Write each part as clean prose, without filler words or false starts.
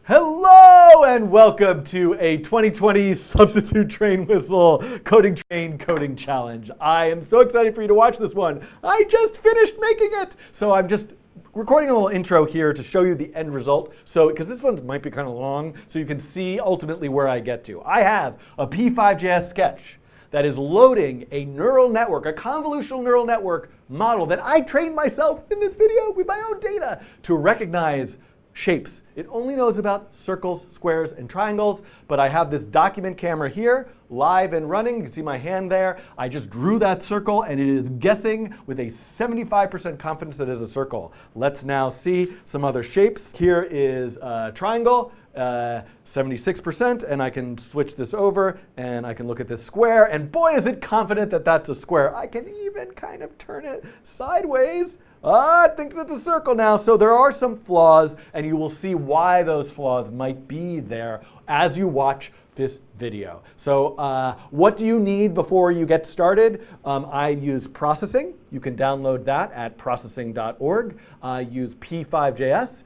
Hello and welcome to a 2020 substitute train whistle coding train coding challenge. I am so excited for you to watch this one. I just finished making it. So I'm just recording a little intro here to show you the end result. So, because this one might be kind of long, so you can see ultimately where I get to. I have a ml5.js sketch that is loading a neural network, a convolutional neural network model that I trained myself in this video with my own data to recognize shapes. It only knows about circles, squares, and triangles, but I have this document camera here, live and running. You can see my hand there. I just drew that circle, and it is guessing with a 75% confidence that it is a circle. Let's now see some other shapes. Here is a triangle, 76%, and I can switch this over, and I can look at this square, and boy, is it confident that that's a square. I can even kind of turn it sideways. It thinks it's a circle now, so there are some flaws, and you will see why those flaws might be there as you watch this video. So what do you need before you get started? I use processing. You can download that at processing.org. I use ml5.js.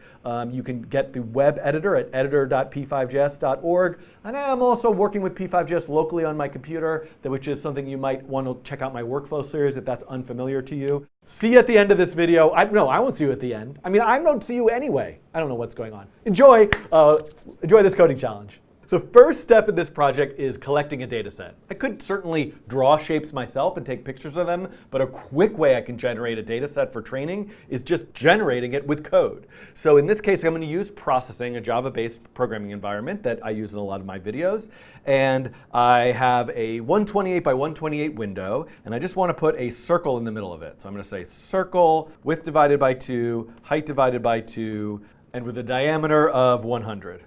You can get the web editor at editor.ml5js.org. And I am also working with ml5.js locally on my computer, which is something you might want to check out my workflow series if that's unfamiliar to you. See you at the end of this video. No, I won't see you at the end. I mean, I don't see you anyway. I don't know what's going on. Enjoy this coding challenge. So first step in this project is collecting a data set. I could certainly draw shapes myself and take pictures of them, but a quick way I can generate a data set for training is just generating it with code. So in this case, I'm going to use processing, a Java-based programming environment that I use in a lot of my videos. And I have a 128 by 128 window, and I just want to put a circle in the middle of it. So I'm going to say circle, width divided by 2, height divided by 2, and with a diameter of 100.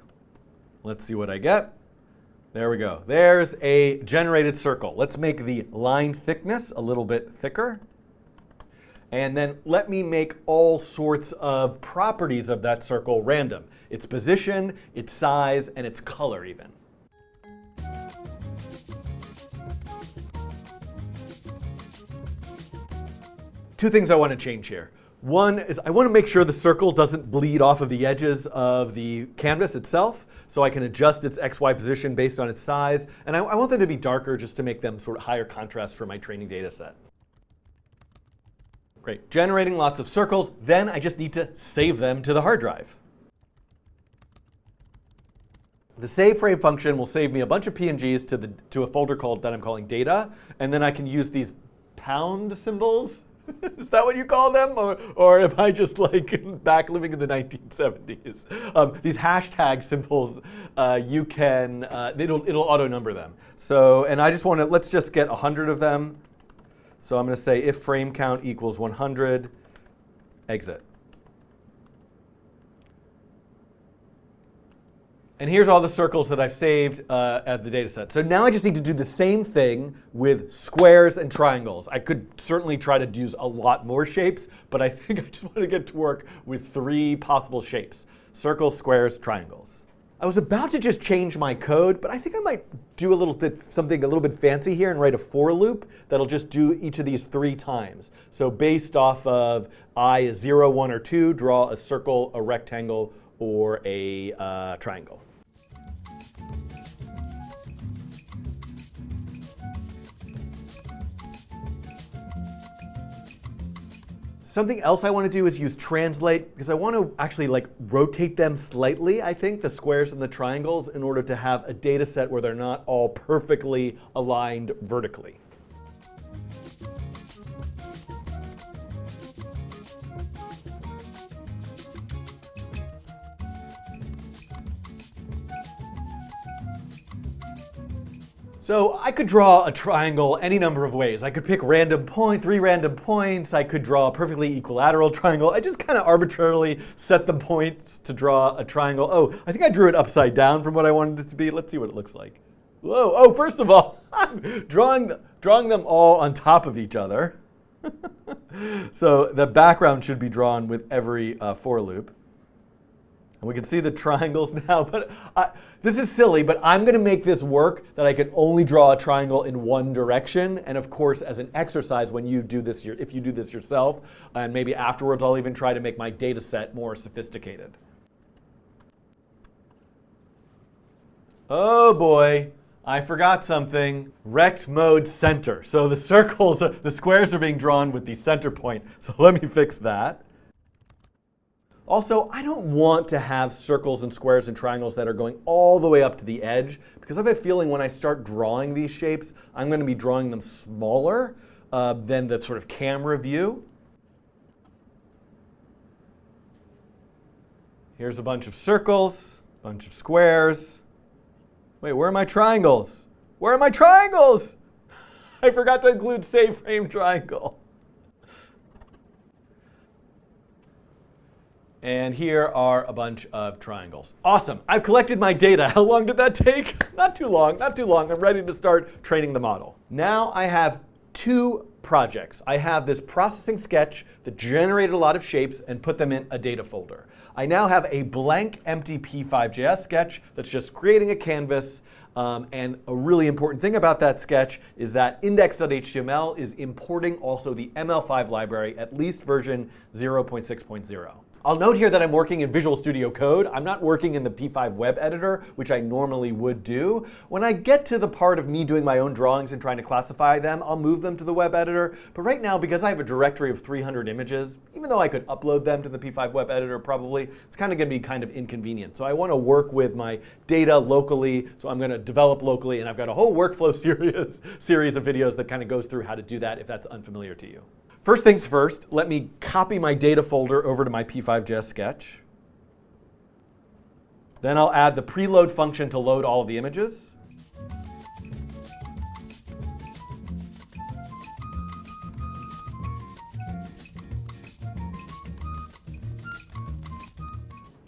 Let's see what I get. There we go. There's a generated circle. Let's make the line thickness a little bit thicker. And then let me make all sorts of properties of that circle random. Its position, its size, and its color even. Two things I want to change here. One is I want to make sure the circle doesn't bleed off of the edges of the canvas itself, so I can adjust its XY position based on its size. And I want them to be darker just to make them sort of higher contrast for my training data set. Great, generating lots of circles. Then I just need to save them to the hard drive. The save frame function will save me a bunch of PNGs to a folder that I'm calling data, and then I can use these pound symbols. Is that what you call them? Or am I just like back living in the 1970s? These hashtag symbols, you can, it'll auto-number them. So, and I just want to, let's just get 100 of them. So I'm going to say if frame count equals 100, exit. And here's all the circles that I've saved at the data set. So now I just need to do the same thing with squares and triangles. I could certainly try to use a lot more shapes, but I think I just want to get to work with 3 possible shapes: circles, squares, triangles. I was about to just change my code, but I think I might do something a little bit fancy here and write a for loop that'll just do each of these 3 times. So based off of I is 0, 1, or 2, draw a circle, a rectangle, or a triangle. Something else I want to do is use translate, because I want to actually rotate them slightly, I think, the squares and the triangles, in order to have a data set where they're not all perfectly aligned vertically. So I could draw a triangle any number of ways. I could pick 3 random points. I could draw a perfectly equilateral triangle. I just kind of arbitrarily set the points to draw a triangle. Oh, I think I drew it upside down from what I wanted it to be. Let's see what it looks like. Whoa, oh, first of all, I'm drawing them all on top of each other. So the background should be drawn with every for loop. And we can see the triangles now, but this is silly, but I'm going to make this work that I can only draw a triangle in one direction. And of course, as an exercise, when you do this, if you do this yourself, and maybe afterwards, I'll even try to make my data set more sophisticated. Oh boy, I forgot something. Rect mode center. So the the squares are being drawn with the center point. So let me fix that. Also, I don't want to have circles and squares and triangles that are going all the way up to the edge, because I have a feeling when I start drawing these shapes, I'm going to be drawing them smaller than the sort of camera view. Here's a bunch of circles, a bunch of squares. Wait, where are my triangles? Where are my triangles? I forgot to include save frame triangle. And here are a bunch of triangles. Awesome, I've collected my data. How long did that take? Not too long, not too long. I'm ready to start training the model. Now I have two projects. I have this processing sketch that generated a lot of shapes and put them in a data folder. I now have a blank empty ml5.js sketch that's just creating a canvas. And a really important thing about that sketch is that index.html is importing also the ml5 library, at least version 0.6.0. I'll note here that I'm working in Visual Studio Code. I'm not working in the P5 web editor, which I normally would do. When I get to the part of me doing my own drawings and trying to classify them, I'll move them to the web editor. But right now, because I have a directory of 300 images, even though I could upload them to the P5 web editor probably, it's kind of going to be kind of inconvenient. So I want to work with my data locally, so I'm going to develop locally, and I've got a whole workflow series of videos that kind of goes through how to do that if that's unfamiliar to you. First things first, let me copy my data folder over to my ml5.js sketch. Then I'll add the preload function to load all of the images.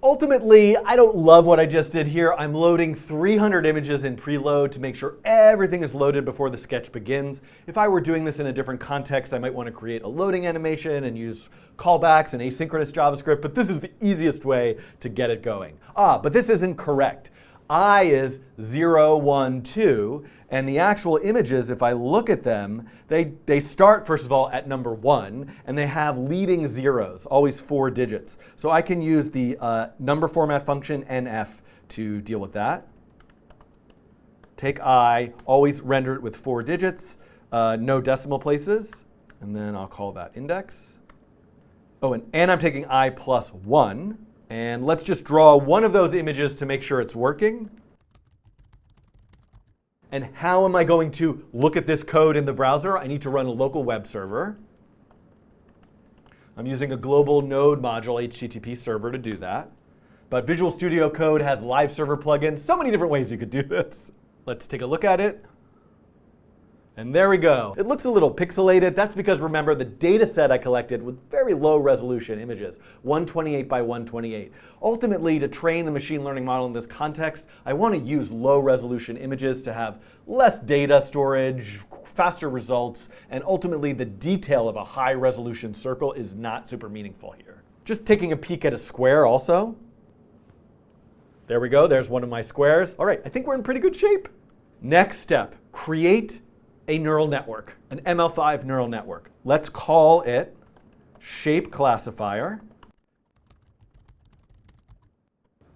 Ultimately, I don't love what I just did here. I'm loading 300 images in preload to make sure everything is loaded before the sketch begins. If I were doing this in a different context, I might want to create a loading animation and use callbacks and asynchronous JavaScript, but this is the easiest way to get it going. But this isn't correct. I is 0, 1, 2, and the actual images, if I look at them, they start, first of all, at number 1, and they have leading zeros, always 4 digits. So I can use the number format function nf to deal with that. Take I, always render it with 4 digits, no decimal places, and then I'll call that index. Oh, and I'm taking I plus 1. And let's just draw one of those images to make sure it's working. And how am I going to look at this code in the browser? I need to run a local web server. I'm using a global node module HTTP server to do that. But Visual Studio Code has live server plugins. So many different ways you could do this. Let's take a look at it. And there we go. It looks a little pixelated. That's because, remember, the data set I collected with very low resolution images, 128 by 128. Ultimately, to train the machine learning model in this context, I want to use low resolution images to have less data storage, faster results, and ultimately the detail of a high resolution circle is not super meaningful here. Just taking a peek at a square also. There we go. There's one of my squares. All right, I think we're in pretty good shape. Next step, create a neural network, an ml5 neural network. Let's call it shape classifier.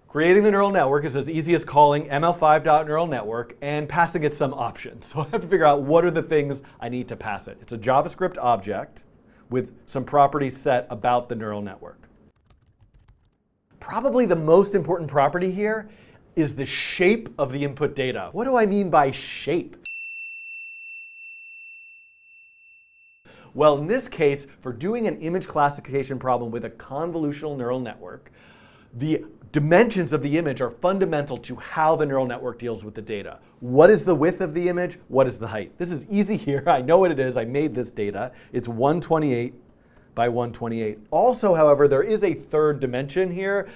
Creating the neural network is as easy as calling ml5.neural network and passing it some options. So I have to figure out what are the things I need to pass it. It's a JavaScript object with some properties set about the neural network. Probably the most important property here is the shape of the input data. What do I mean by shape? Well, in this case, for doing an image classification problem with a convolutional neural network, the dimensions of the image are fundamental to how the neural network deals with the data. What is the width of the image? What is the height? This is easy here. I know what it is. I made this data. It's 128 by 128. Also, however, there is a third dimension here.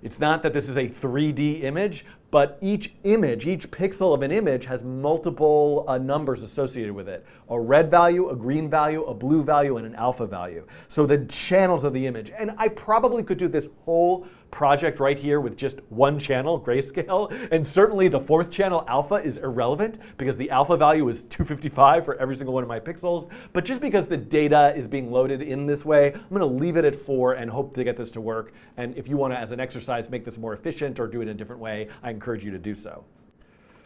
It's not that this is a 3D image, but each image, each pixel of an image has multiple numbers associated with it. A red value, a green value, a blue value, and an alpha value. So the channels of the image. And I probably could do this whole project right here with just one channel, grayscale. And certainly the fourth channel, alpha, is irrelevant because the alpha value is 255 for every single one of my pixels. But just because the data is being loaded in this way, I'm going to leave it at 4 and hope to get this to work. And if you want to, as an exercise, make this more efficient or do it in a different way, I encourage you to do so.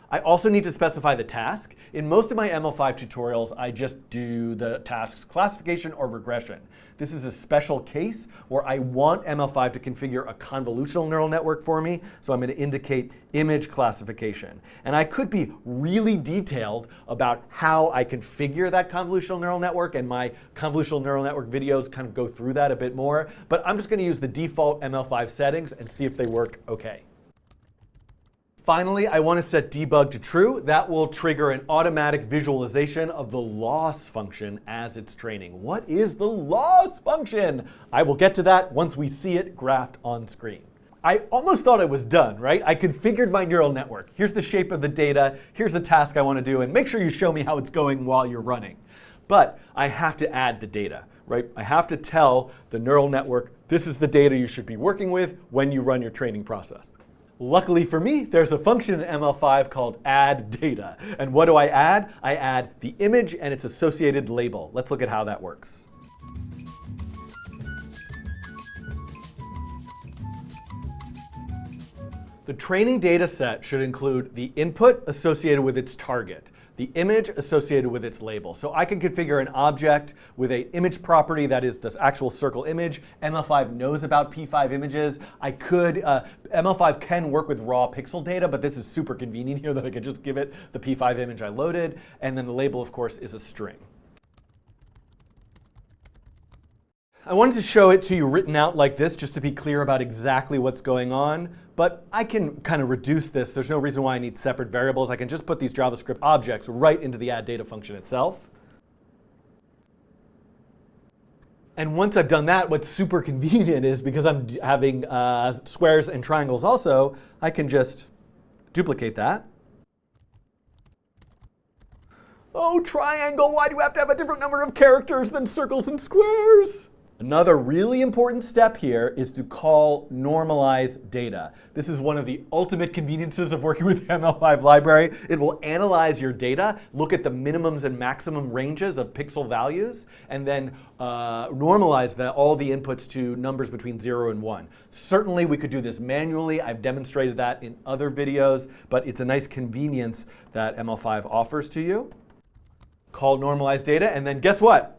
I also need to specify the task. In most of my ML5 tutorials, I just do the tasks classification or regression. This is a special case where I want ML5 to configure a convolutional neural network for me, so I'm going to indicate image classification. And I could be really detailed about how I configure that convolutional neural network, and my convolutional neural network videos kind of go through that a bit more, but I'm just going to use the default ML5 settings and see if they work okay. Finally, I want to set debug to true. That will trigger an automatic visualization of the loss function as it's training. What is the loss function? I will get to that once we see it graphed on screen. I almost thought I was done, right? I configured my neural network. Here's the shape of the data. Here's the task I want to do. And make sure you show me how it's going while you're running. But I have to add the data, right? I have to tell the neural network, this is the data you should be working with when you run your training process. Luckily for me, there's a function in ML5 called add data. And what do I add? I add the image and its associated label. Let's look at how that works. The training data set should include the input associated with its target, the image associated with its label. So I can configure an object with an image property that is this actual circle image. ML5 knows about P5 images. ML5 can work with raw pixel data, but this is super convenient here that I can just give it the P5 image I loaded. And then the label, of course, is a string. I wanted to show it to you written out like this just to be clear about exactly what's going on. But I can kind of reduce this. There's no reason why I need separate variables. I can just put these JavaScript objects right into the add data function itself. And once I've done that, what's super convenient is because I'm having squares and triangles also, I can just duplicate that. Oh, triangle, why do you have to have a different number of characters than circles and squares? Another really important step here is to call normalize data. This is one of the ultimate conveniences of working with the ML5 library. It will analyze your data, look at the minimums and maximum ranges of pixel values, and then normalize all the inputs to numbers between 0 and 1. Certainly we could do this manually. I've demonstrated that in other videos, but it's a nice convenience that ML5 offers to you. Call normalize data, and then guess what?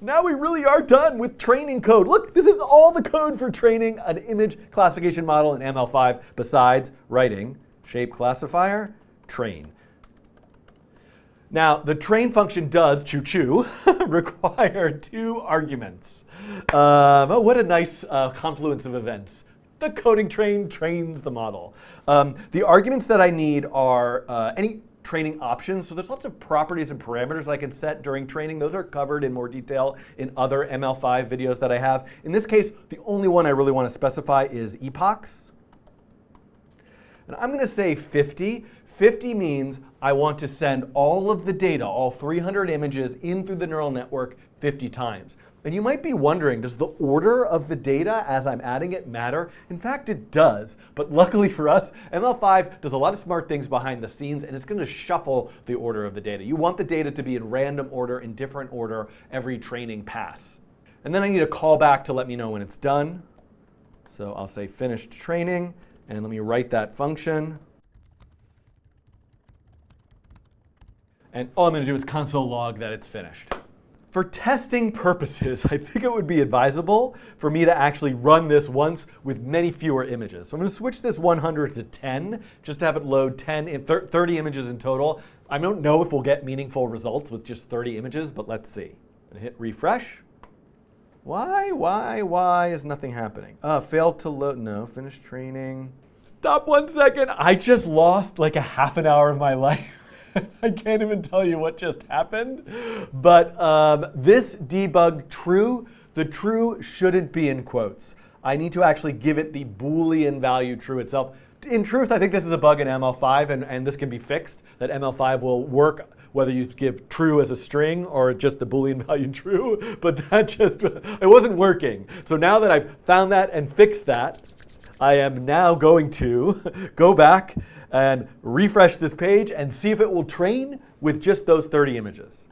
Now we really are done with training code. Look, this is all the code for training an image classification model in ML5 besides writing shape classifier, train. Now, the train function does, choo-choo, require 2 arguments. Oh, what a nice confluence of events. The coding train trains the model. The arguments that I need are any training options. So there's lots of properties and parameters I can set during training. Those are covered in more detail in other ML5 videos that I have. In this case, the only one I really want to specify is epochs. And I'm going to say 50. 50 means I want to send all of the data, all 300 images, in through the neural network 50 times. And you might be wondering, does the order of the data as I'm adding it matter? In fact, it does. But luckily for us, ML5 does a lot of smart things behind the scenes, and it's going to shuffle the order of the data. You want the data to be in random order, in different order, every training pass. And then I need a callback to let me know when it's done. So I'll say finished training, and let me write that function. And all I'm going to do is console log that it's finished. For testing purposes, I think it would be advisable for me to actually run this once with many fewer images. So I'm going to switch this 100 to 10, just to have it load 30 images in total. I don't know if we'll get meaningful results with just 30 images, but let's see. I'm going to hit refresh. Why is nothing happening? Failed to load, no, finished training. Stop 1 second. I just lost like a half an hour of my life. I can't even tell you what just happened. But this debug true, the true shouldn't be in quotes. I need to actually give it the Boolean value true itself. In truth, I think this is a bug in ML5, and this can be fixed, that ML5 will work whether you give true as a string or just the Boolean value true. But that just, it wasn't working. So now that I've found that and fixed that, I am now going to go back and refresh this page and see if it will train with just those 30 images.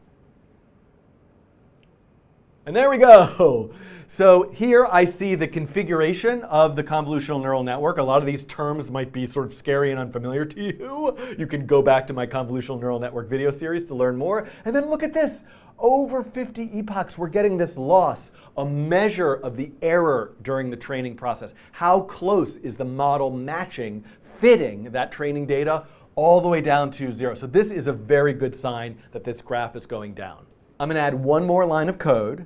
And there we go. So here I see the configuration of the convolutional neural network. A lot of these terms might be sort of scary and unfamiliar to you. You can go back to my convolutional neural network video series to learn more. And then look at this. Over 50 epochs, we're getting this loss, a measure of the error during the training process. How close is the model matching, fitting that training data all the way down to 0? So this is a very good sign that this graph is going down. I'm going to add one more line of code,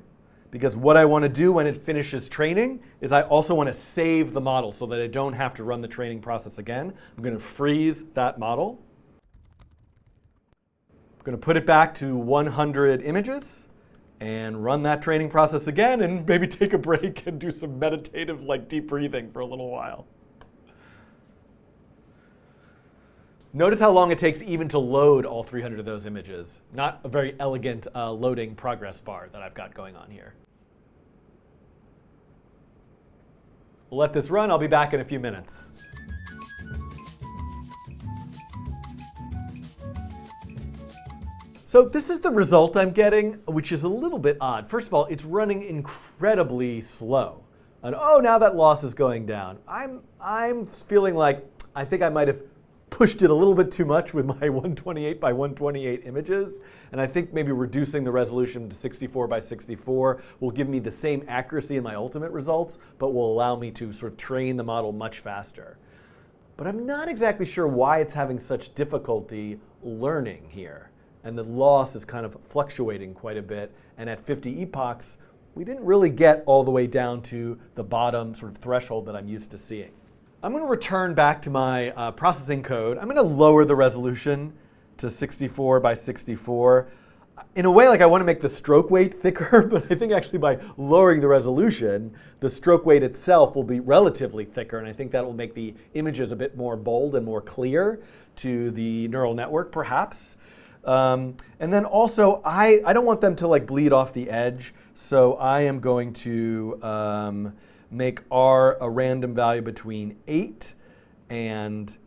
because what I want to do when it finishes training is I also want to save the model so that I don't have to run the training process again. I'm going to freeze that model. I'm going to put it back to 100 images and run that training process again, and maybe take a break and do some meditative, like, deep breathing for a little while. Notice how long it takes even to load all 300 of those images. Not a very elegant loading progress bar that I've got going on here. We'll let this run. I'll be back in a few minutes. So this is the result I'm getting, which is a little bit odd. First of all, it's running incredibly slow. And oh, now that loss is going down. I'm feeling like I think I might have pushed it a little bit too much with my 128 by 128 images. And I think maybe reducing the resolution to 64 by 64 will give me the same accuracy in my ultimate results, but will allow me to sort of train the model much faster. But I'm not exactly sure why it's having such difficulty learning here. And the loss is kind of fluctuating quite a bit. And at 50 epochs, we didn't really get all the way down to the bottom sort of threshold that I'm used to seeing. I'm going to return back to my processing code. I'm going to lower the resolution to 64 by 64. In a way, like, I want to make the stroke weight thicker, but I think actually by lowering the resolution, the stroke weight itself will be relatively thicker, and I think that will make the images a bit more bold and more clear to the neural network, perhaps. And then also, I don't want them to, like, bleed off the edge, so I am going to make R a random value between 8 and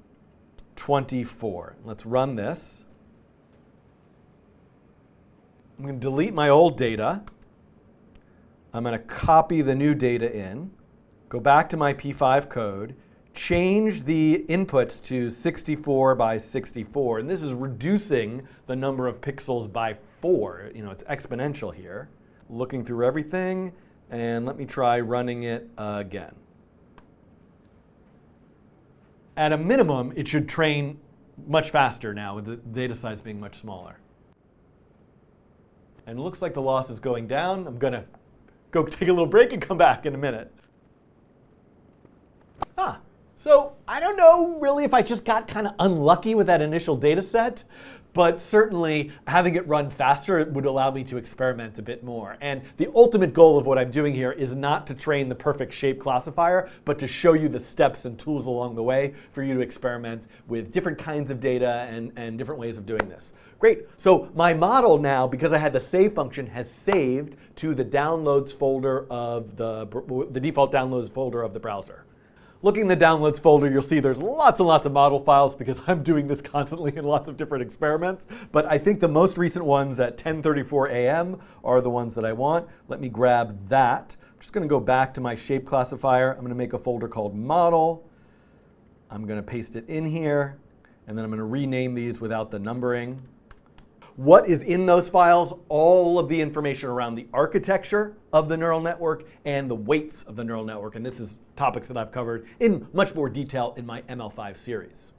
24. Let's run this. I'm going to delete my old data. I'm going to copy the new data in, go back to my P5 code, change the inputs to 64 by 64. And this is reducing the number of pixels by 4. You know, it's exponential here. Looking through everything. And let me try running it again. At a minimum, it should train much faster now with the data size being much smaller. And it looks like the loss is going down. I'm going to go take a little break and come back in a minute. So I don't know really if I just got kind of unlucky with that initial data set, but certainly having it run faster would allow me to experiment a bit more. And the ultimate goal of what I'm doing here is not to train the perfect shape classifier, but to show you the steps and tools along the way for you to experiment with different kinds of data and different ways of doing this. Great. So my model now, because I had the save function, has saved to the downloads folder of the default downloads folder of the browser. Looking in the downloads folder, you'll see there's lots and lots of model files because I'm doing this constantly in lots of different experiments. But I think the most recent ones at 10:34 a.m. are the ones that I want. Let me grab that. I'm just going to go back to my shape classifier. I'm going to make a folder called model. I'm going to paste it in here. And then I'm going to rename these without the numbering. What is in those files? All of the information around the architecture of the neural network and the weights of the neural network. And this is topics that I've covered in much more detail in my ML5 series.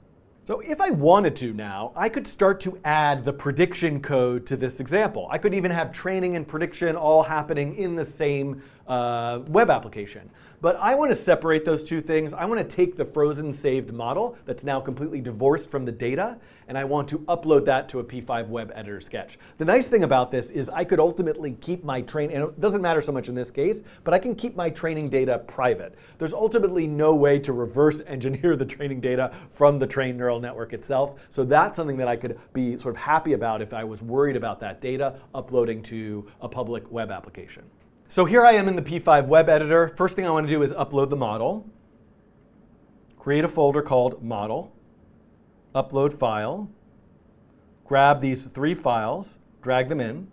So if I wanted to now, I could start to add the prediction code to this example. I could even have training and prediction all happening in the same web application. But I want to separate those two things. I want to take the frozen saved model that's now completely divorced from the data, and I want to upload that to a P5 web editor sketch. The nice thing about this is I could ultimately keep my training, and it doesn't matter so much in this case, but I can keep my training data private. There's ultimately no way to reverse engineer the training data from the trained neural network itself. So that's something that I could be sort of happy about if I was worried about that data uploading to a public web application. So here I am in the P5 web editor. First thing I want to do is upload the model. Create a folder called model. Upload file. Grab these 3 files, drag them in.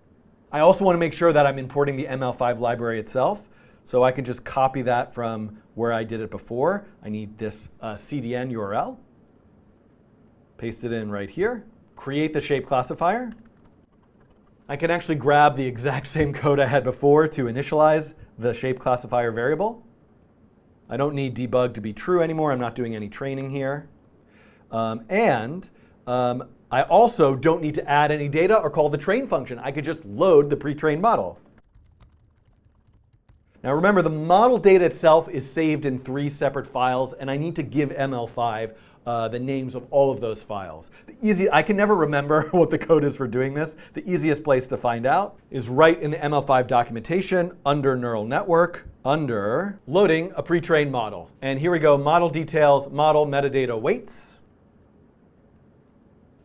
I also want to make sure that I'm importing the ml5 library itself. So I can just copy that from where I did it before. I need this CDN URL. Paste it in right here. Create the shape classifier. I can actually grab the exact same code I had before to initialize the shape classifier variable. I don't need debug to be true anymore. I'm not doing any training here. I also don't need to add any data or call the train function. I could just load the pre-trained model. Now remember, the model data itself is saved in 3 separate files, and I need to give ml5 the names of all of those files. I can never remember what the code is for doing this. The easiest place to find out is right in the ml5 documentation under neural network, under loading a pre-trained model. And here we go, model details, model metadata weights.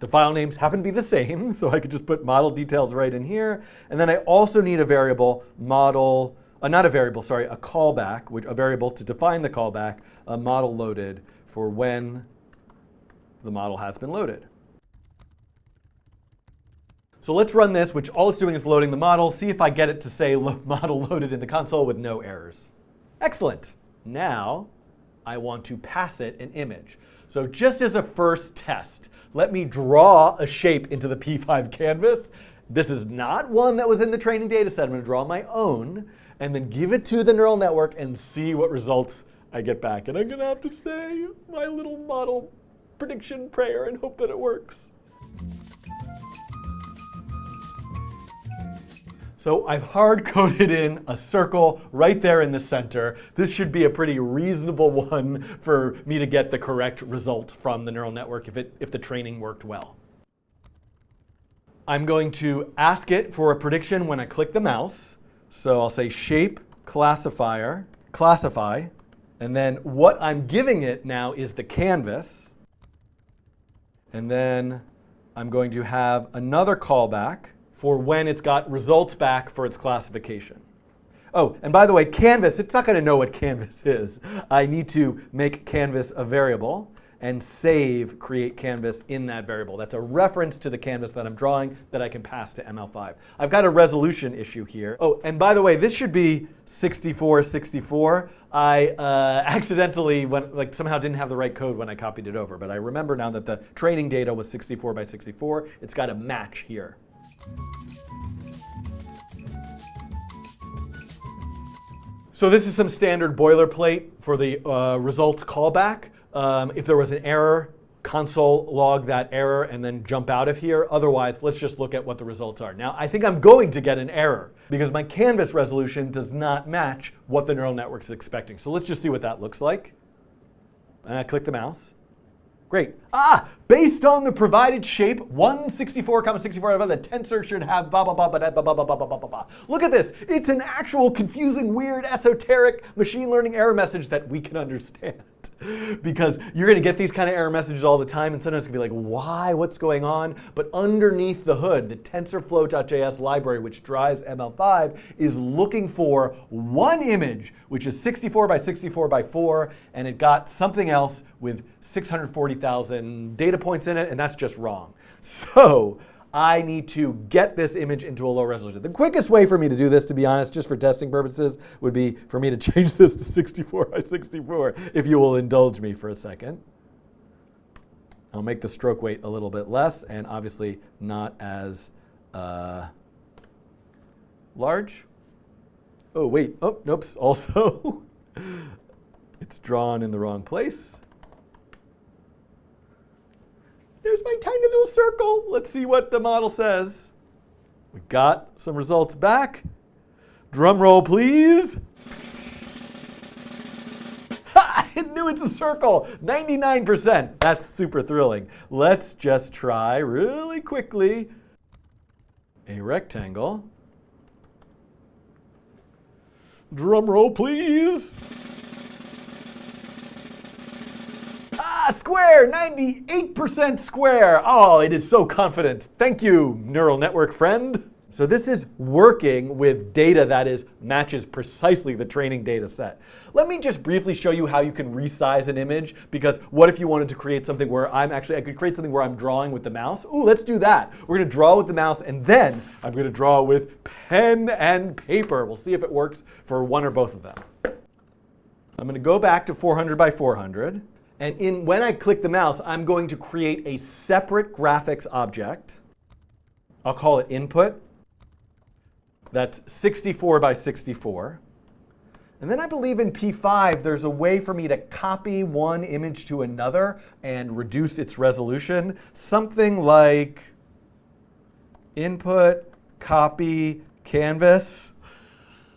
The file names happen to be the same, so I could just put model details right in here. And then I also need a variable model, not a variable, sorry, a callback, a variable to define the callback, a model loaded for when the model has been loaded. So let's run this, which all it's doing is loading the model, see if I get it to say model loaded in the console with no errors. Excellent. Now I want to pass it an image. So just as a first test, let me draw a shape into the P5 canvas. This is not one that was in the training data set. I'm going to draw my own and then give it to the neural network and see what results I get back. And I'm going to have to say my little model prediction prayer and hope that it works. So I've hard-coded in a circle right there in the center. This should be a pretty reasonable one for me to get the correct result from the neural network if the training worked well. I'm going to ask it for a prediction when I click the mouse. So I'll say shape classifier, classify, and then what I'm giving it now is the canvas. And then I'm going to have another callback for when it's got results back for its classification. Oh, and by the way, canvas, it's not going to know what canvas is. I need to make canvas a variable and save create canvas in that variable. That's a reference to the canvas that I'm drawing that I can pass to ml5. I've got a resolution issue here. Oh, and by the way, this should be 6464. I accidentally somehow didn't have the right code when I copied it over, but I remember now that the training data was 64 by 64. It's got a match here. So this is some standard boilerplate for the results callback. If there was an error, console log that error and then jump out of here. Otherwise, let's just look at what the results are. Now, I think I'm going to get an error because my canvas resolution does not match what the neural network is expecting. So let's just see what that looks like. And I click the mouse. Great. Based on the provided shape, 164,64, the tensor should have blah, blah, blah, blah, blah, blah, blah, blah, blah, blah, blah. Look at this. It's an actual confusing, weird, esoteric machine learning error message that we can understand. Because you're going to get these kind of error messages all the time, and sometimes it's going to be like, why? What's going on? But underneath the hood, the TensorFlow.js library, which drives ML5, is looking for one image, which is 64 by 64 by 4, and it got something else with 640,000 data points in it, and that's just wrong. So I need to get this image into a low resolution. The quickest way for me to do this, to be honest, just for testing purposes, would be for me to change this to 64 by 64, if you will indulge me for a second. I'll make the stroke weight a little bit less, and obviously not as large. Oh, wait. Oh, nope. Also, it's drawn in the wrong place. There's my tiny little circle. Let's see what the model says. We got some results back. Drum roll, please. Ha! It knew it's a circle. 99%. That's super thrilling. Let's just try really quickly a rectangle. Drum roll, please. Square, 98% square. Oh, it is so confident. Thank you, neural network friend. So this is working with data that matches precisely the training data set. Let me just briefly show you how you can resize an image, because what if you wanted to create something where I could create something where I'm drawing with the mouse. Ooh, let's do that. We're going to draw with the mouse, and then I'm going to draw with pen and paper. We'll see if it works for one or both of them. I'm going to go back to 400 by 400. And when I click the mouse, I'm going to create a separate graphics object. I'll call it input. That's 64 by 64. And then I believe in P5, there's a way for me to copy one image to another and reduce its resolution. Something like input, copy, canvas.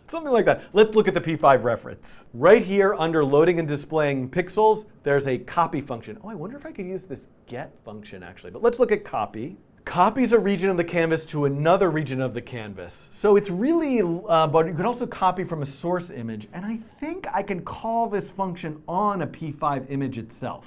Something like that. Let's look at the P5 reference. Right here under loading and displaying pixels, there's a copy function. Oh, I wonder if I could use this get function actually. But let's look at copy. Copies a region of the canvas to another region of the canvas. So it's really, but you can also copy from a source image. And I think I can call this function on a P5 image itself.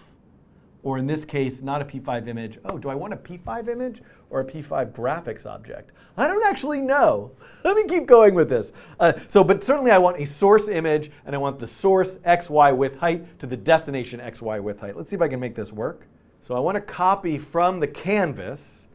Or in this case, not a P5 image. Oh, do I want a P5 image or a P5 graphics object? I don't actually know. Let me keep going with this. But certainly I want a source image, and I want the source XY width height to the destination XY width height. Let's see if I can make this work. So I want to copy from the canvas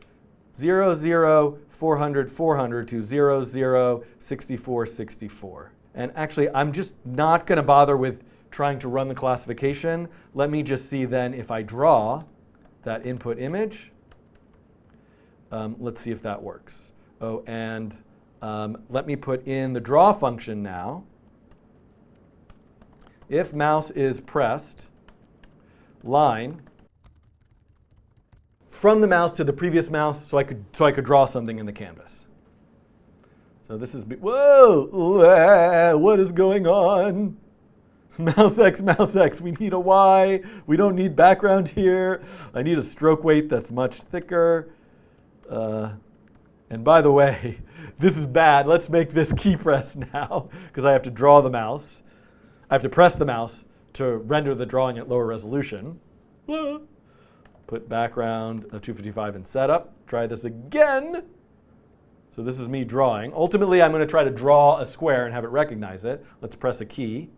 0, 0, 400, 400 to 0, 0, 64, 64. And actually, I'm just not going to bother with trying to run the classification. Let me just see then if I draw that input image. Let's see if that works. Oh, and let me put in the draw function now. If mouse is pressed, line from the mouse to the previous mouse, so I could draw something in the canvas. So this is, whoa, what is going on? Mouse X, we need a Y. We don't need background here. I need a stroke weight that's much thicker. And by the way, this is bad. Let's make this key press now, because I have to draw the mouse. I have to press the mouse to render the drawing at lower resolution. Put background of 255 in setup. Try this again. So this is me drawing. Ultimately, I'm going to try to draw a square and have it recognize it. Let's press a key.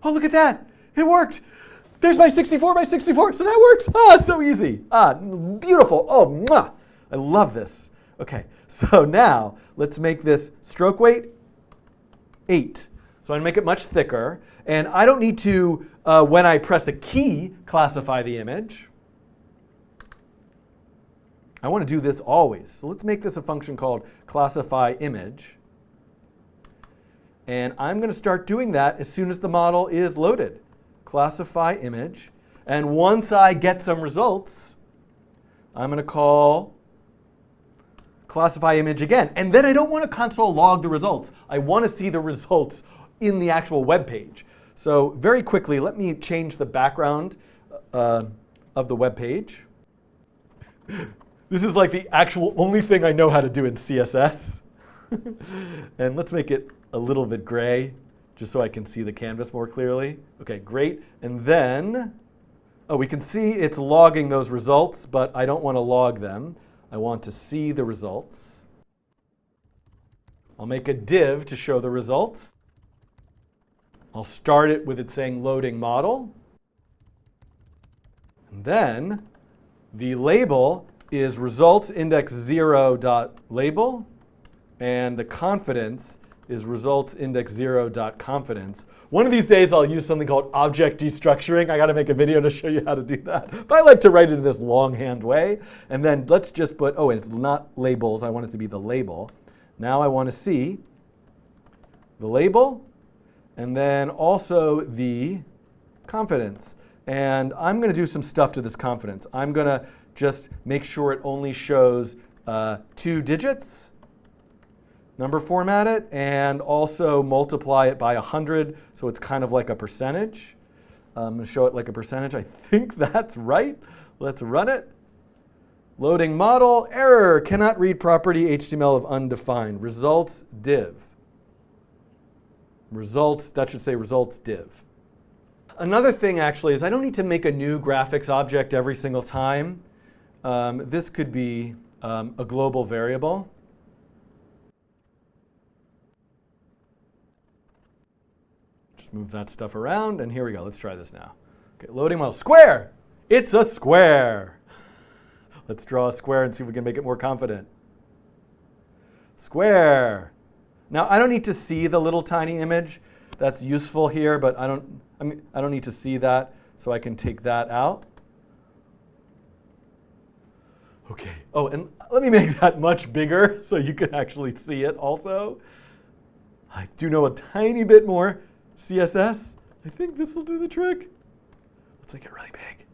Oh, look at that. It worked. There's my 64 by 64. So that works. Ah, so easy. Ah, beautiful. Oh, mwah. I love this. OK, so now let's make this stroke weight 8. So I'm going to make it much thicker. And I don't need to, when I press the key, classify the image. I want to do this always. So let's make this a function called classify image. And I'm going to start doing that as soon as the model is loaded. Classify image. And once I get some results, I'm going to call classify image again. And then I don't want to console log the results. I want to see the results in the actual web page. So very quickly, let me change the background of the web page. This is like the actual only thing I know how to do in CSS. And let's make it a little bit gray, just so I can see the canvas more clearly. OK, great. And then, oh, we can see it's logging those results, but I don't want to log them. I want to see the results. I'll make a div to show the results. I'll start it with it saying loading model. And then the label is results index 0.label, and the confidence is results index 0.confidence. One of these days I'll use something called object destructuring. I got to make a video to show you how to do that. But I like to write it in this longhand way. And then let's just put, oh, it's not labels. I want it to be the label. Now I want to see the label and then also the confidence. And I'm going to do some stuff to this confidence. I'm going to just make sure it only shows 2 digits. Number format it, and also multiply it by 100, so it's kind of like a percentage. I'm going to show it like a percentage. I think that's right. Let's run it. Loading model, error, cannot read property HTML of undefined. Results div. Results, that should say results div. Another thing actually is I don't need to make a new graphics object every single time. This could be a global variable. Just move that stuff around, and here we go. Let's try this now. Okay, loading model. Square! It's a square. Let's draw a square and see if we can make it more confident. Square. Now, I don't need to see the little tiny image. That's useful here, but I don't need to see that, so I can take that out. Okay. Oh, and let me make that much bigger so you can actually see it also. I do know a tiny bit more CSS. I think this will do the trick. Let's make it really big.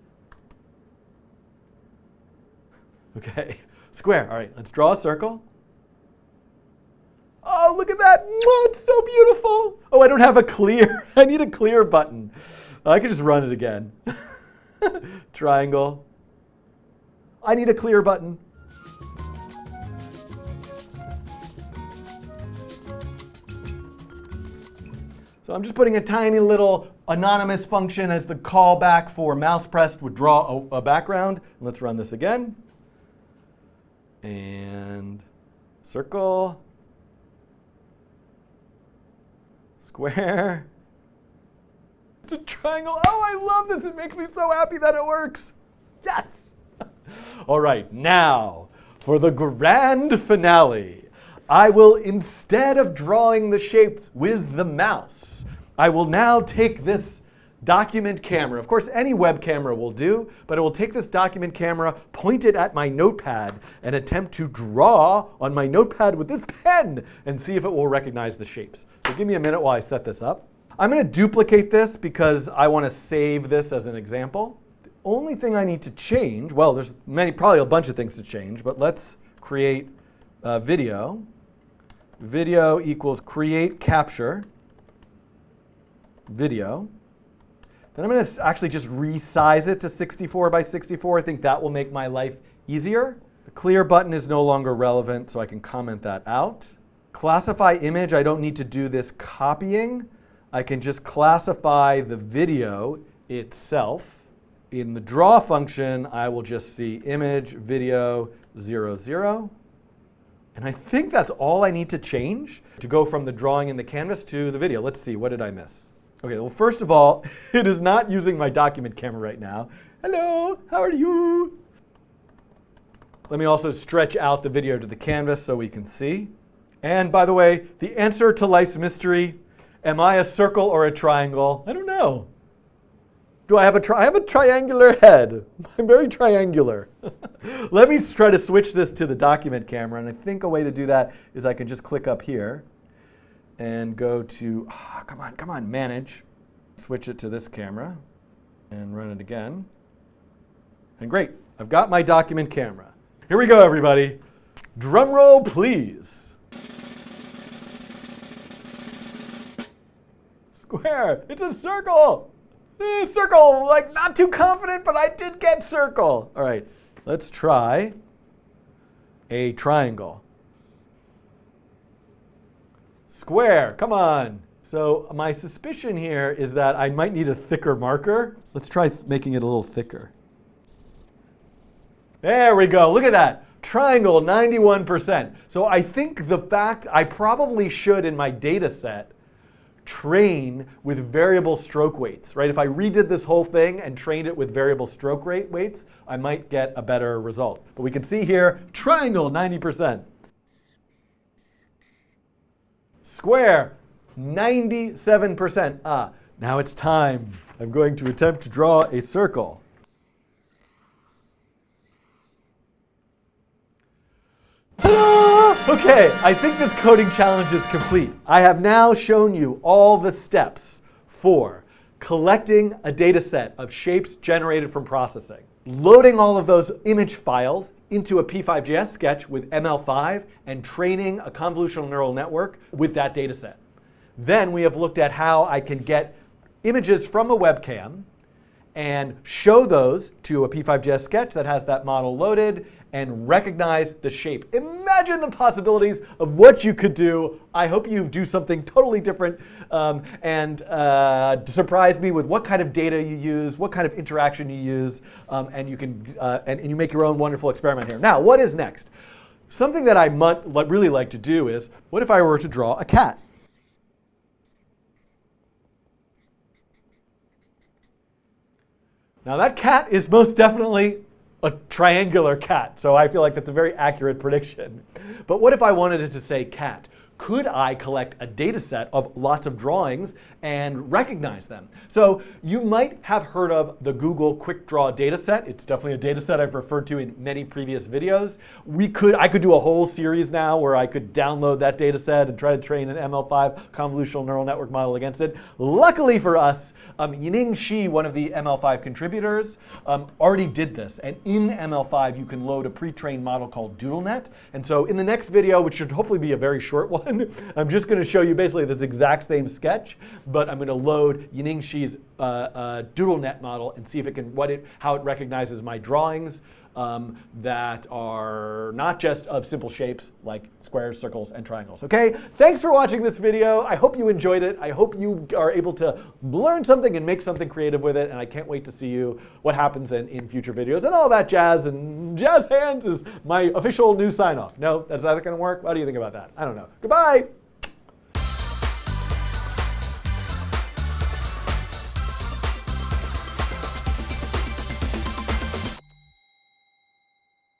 Okay. Square. All right, let's draw a circle. Oh, look at that. It's so beautiful. Oh, I don't have a clear. I need a clear button. I could just run it again. Triangle. I need a clear button. So I'm just putting a tiny little anonymous function as the callback for mouse pressed would draw a background. Let's run this again. And circle. Square. It's a triangle. Oh, I love this. It makes me so happy that it works. Yes. All right, now for the grand finale. I will, instead of drawing the shapes with the mouse, I will now take this document camera. Of course, any web camera will do, but I will take this document camera, point it at my notepad, and attempt to draw on my notepad with this pen and see if it will recognize the shapes. So give me a minute while I set this up. I'm going to duplicate this because I want to save this as an example. The only thing I need to change, well, there's probably a bunch of things to change, but let's create video. Video equals create capture video. Then I'm going to actually just resize it to 64 by 64. I think that will make my life easier. The clear button is no longer relevant, so I can comment that out. Classify image, I don't need to do this copying. I can just classify the video itself. In the draw function, I will just see image, video, 0, 0. And I think that's all I need to change to go from the drawing in the canvas to the video. Let's see, what did I miss? Okay, well, first of all, it is not using my document camera right now. Hello, how are you? Let me also stretch out the video to the canvas so we can see. And by the way, the answer to life's mystery, am I a circle or a triangle? I don't know. Do I have I have a triangular head. I'm very triangular. Let me try to switch this to the document camera. And I think a way to do that is I can just click up here and go to, come on, manage. Switch it to this camera and run it again. And great, I've got my document camera. Here we go, everybody. Drum roll, please. Square, it's a circle. Circle, like not too confident, but I did get circle. All right, let's try a triangle. Square, come on. So my suspicion here is that I might need a thicker marker. Let's try making it a little thicker. There we go, look at that. Triangle, 91%. So I think the fact I probably should in my data set train with variable stroke weights, right? If I redid this whole thing and trained it with variable stroke rate weights, I might get a better result. But we can see here, triangle, 90%. Square, 97%. Now it's time. I'm going to attempt to draw a circle. Ta-da! Okay, I think this coding challenge is complete. I have now shown you all the steps for collecting a data set of shapes generated from processing, loading all of those image files into a P5.js sketch with ML5, and training a convolutional neural network with that data set. Then we have looked at how I can get images from a webcam and show those to a P5.js sketch that has that model loaded and recognize the shape. Imagine the possibilities of what you could do. I hope you do something totally different and surprise me with what kind of data you use, what kind of interaction you use, and you can and you make your own wonderful experiment here. Now, what is next? Something that I might really like to do is, what if I were to draw a cat? Now that cat is most definitely a triangular cat, so I feel like that's a very accurate prediction. But what if I wanted it to say cat? Could I collect a data set of lots of drawings and recognize them? So you might have heard of the Google Quick Draw data set. It's definitely a data set I've referred to in many previous videos. I could do a whole series now where I could download that data set and try to train an ML5 convolutional neural network model against it. Luckily for us, Yining Shi, one of the ML5 contributors, already did this. And in ML5, you can load a pre-trained model called DoodleNet. And so in the next video, which should hopefully be a very short one, I'm just going to show you basically this exact same sketch, but I'm going to load Yining Shi's DoodleNet model and see if it can how it recognizes my drawings that are not just of simple shapes like squares, circles, and triangles. Okay, thanks for watching this video. I hope you enjoyed it. I hope you are able to learn something and make something creative with it, and I can't wait to see what happens in future videos and all that jazz. And jazz hands is my official new sign-off. No, that's not going to work? What do you think about that? I don't know. Goodbye.